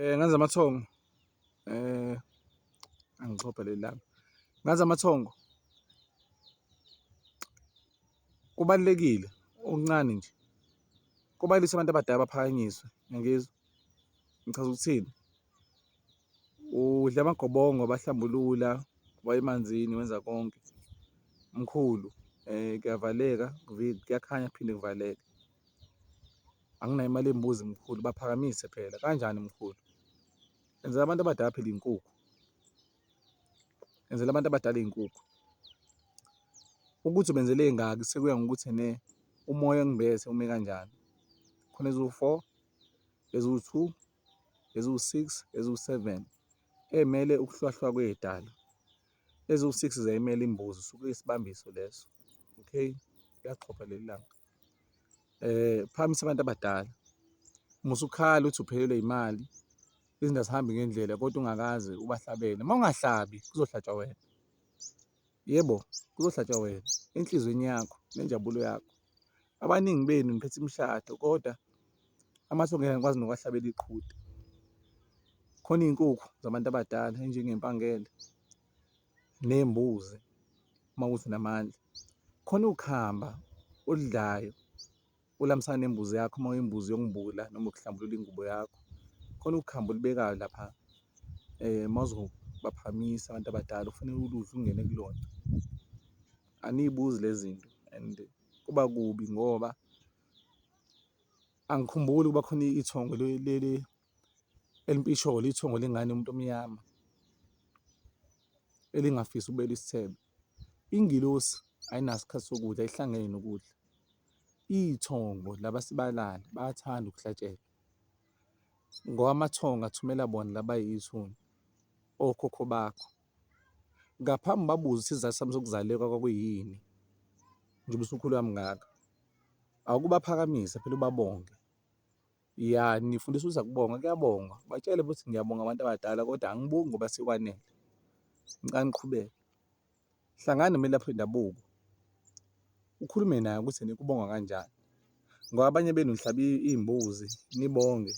Ngazi amathongo angixhophe leli lami. Ngazi amathongo kubalulekile okuncane nje. Kubalulekile abantu abadala baphakanyiswe, ngiyangizwa. Ngichaza ukuthini? Udla amagobongo bahlambulula, waya emanzini wenza konke. Mkhulu kuyavaleka kuyakhanya kuphinde kuvaleke. Anginayo imali yembuzi mkhulu, baphakamise phela. Kanjani mkhulu? Enzela abantu abadala phela iy'nkukhu. Enzela abantu abadala iy'nkukhu. Ukuthi ubenzele ey'ngaki sekuya ngokuthi umoya ongibethe ume kanjani. Khona eziwu-4, eziwu-2, eziwu-6, eziwu-7 ey'mele ukuhlwahlwa kwey'dala. Eziwu-6 ziyayimela imbuzi suke isibambiso leso. Okay, kuyaxhopha leli langa. Phakamisa abantu abadala. Musukhala uthi uphelelwe imali, izinto azihambi ngendlela kodwa ungakaze ubahlabele. Uma ungahlabi kuzohlatshwa wena. Yebo, kuzohlatshwa wena enhlizweni yakho nenjabulo yakho. Abaningi benu niphethe imishado kodwa amathongo engakwazi nokuwahlabela iqhudi. Khona iy'nkukhu zabantu abadala ey'njengempangele ney'mbuzi uma kuthi unamandla. Khona ukhamba oludlayo ulamisana nembuzi yakho uma uyimbuzi yokumbula noma ukuhlambulula ingubo yakho. Khona ukhamba olubekayo lapha uma uzobaphakamisa abantu abadala ufanele uludle ungene kulona. Aniy'buzi lezi zinto and kuba kubi ngoba angikhumbuli ukuba khona ithongo leli elimpisholo, ithongo lengane yomuntu omnyama elingafisi ukubela isithebe. Ingilosi ayinaso isikhathi sokudla, ayihlangene nokudla. Iy'thongo labasibalayo bayathanda ukuhlatshelwa ngoba amathongo athumela bona laba yithuna okhokho bakho. Ngaphambi babuze ukuthi isizathu sami sokuzaleka kwakuyini njengoba usukhuluma ngaka. Awukubaphakamisa phela ubabonge. Ya nifundisa ukuthi akubongwa, kuyabongwa. Batshele futhi ngiyabonga abantu abadala kodwa angibongi ngoba sekwanele. Ngicela niqhubeke. Hlangana nomelaphi wendabuko ukhulume naye ukuthi kubongwa kanjani. Ngoba abanye benu nihlaba iy'mbuzi nibonge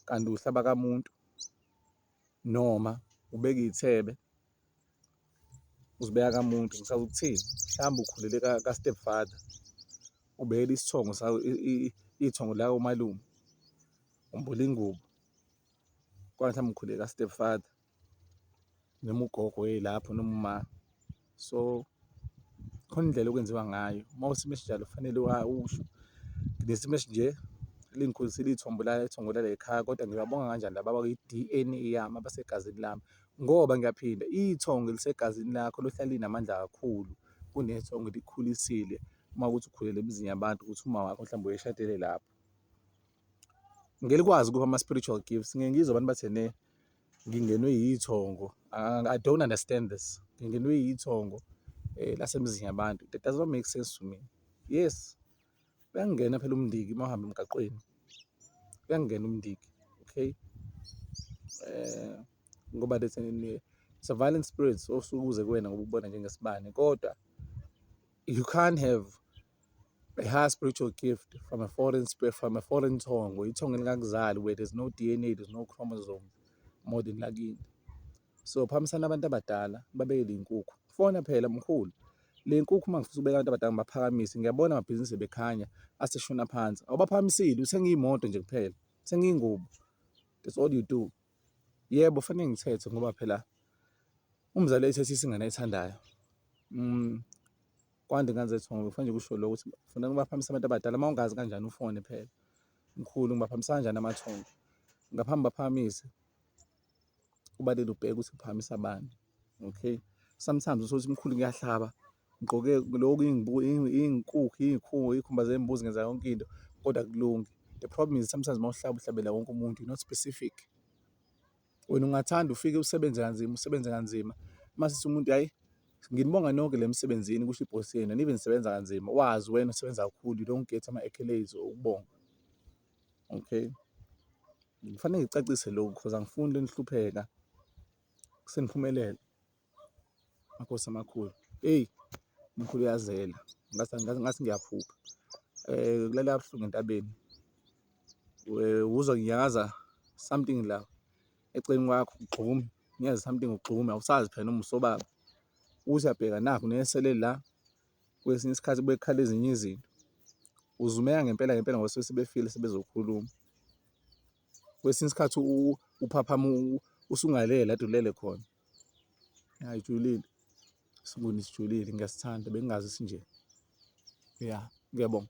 kanti uhlaba kamuntu noma ubeka iy'thebe uzibeka kamuntu. Ngichaza ukuthini? Mhlawumbe ukhulele ka-stepfather ubekela isithongo sawo ithongo la umalume umbula ingubo. Kodwa mhlawumbe ukhulele ka-stepfather noma ugogo lapho noma uma. So khona indlela okwenziwa ngayo. Uma usimo esinjalo kufanele usho ngesimo esinje lingikhulisile ithombo la ekhaya kodwa ngiyabonga kanjani laba bakwi-D_N_A yami abasegazini lami ngoba ngiyaphinda ithongo elisegazini lakho lohlala linamandla kakhulu kunethongo elikhulisile uma kuthi ukhulele emizini yabantu ukuthi uma wakho mhlawumbe uyeshadele lapho. Ngeke likwazi ukuba ama-spiritual gifts. Ngeke ngizwe abantu bathi ngingenwe yithongo. I don't understand this. Ngingenwe yithongo lasemizini yabantu. That does not make sense to me. Yes, uyangena phela umndiki uma uhamba emgaqweni. Uyangena umndiki, okay? Ngoba it's a violent spirit osuke uze kuwena ngoba ubona njengesibane kodwa you can't have a high spiritual gift from a foreign spirit, from a foreign tongue, ithongo elingakuzali where there's no DNA, there's no chromosome more than lakini. So phakamisana abantu abadala babekele iy'nkukhu. Fona phela mkhulu. Le nkukhu uma ngifisa ukubeka abantu abadala ngibaphakamise, ngiyabona amabhizinisi ebekhanya aseshona phansi. Awubaphakamisile, uthenga iy'moto nje kuphela, uthenga iy'ngubo. That's all you do. Yebo, fanele ngithethe ngoba phela umzali ayithethisa ingane ayithandayo. Kwande ingane zethongo kufanele nje kusho lokho ukuthi kufanele ngibaphakamise abantu abadala. Uma ungazi kanjani ufone phela. Mkhulu ngibaphakamise kanjani amathongo? Ngaphambi baphakamise kubalulekile ubheke ukuthi uphakamisa abantu. Okay? Sometimes uthole mkhulu ngiyahlaba ngigqoke lokhu iy'nkukhu, iy'khumba zembuzi ngenza yonke into kodwa akulungi. The problem is sometimes uma uhlaba uhlabela wonke umuntu, you're not specific. Wena ungathanda ufike usebenze kanzima. Mase umuntu hayi nginibonga nonke le msebenzini kusho ibhosi yenu nibe nisebenza kanzima. Wazi wena usebenza kakhulu, you don't get ama-accolades okubonga. Okay? Kufanele ngicacise lokhu because angifuni nihlupheka seniphumelela. Makhosi amakhulu. Eyi, mkhulu uyazela. Ngathi ngiyaphupha. Kulalela kabuhlungu entabeni. Uzwa ngiyakaza something la eceleni kwakho ugxume, niyeze something ugxume, awusazi phela noma usobaba. Uthi uyabheka nakho nesele la, kwesinye isikhathi bekhala ezinye izinto. Uzumeka ngempela ngempela ngoba sebefile sebezokhuluma. Kwesinye isikhathi uphaphama usungalele la kade ulele khona. Ya ijulile, isibonisa ijulile, ngiyasithanda bengingazi nje. Ya, ngiyabonga.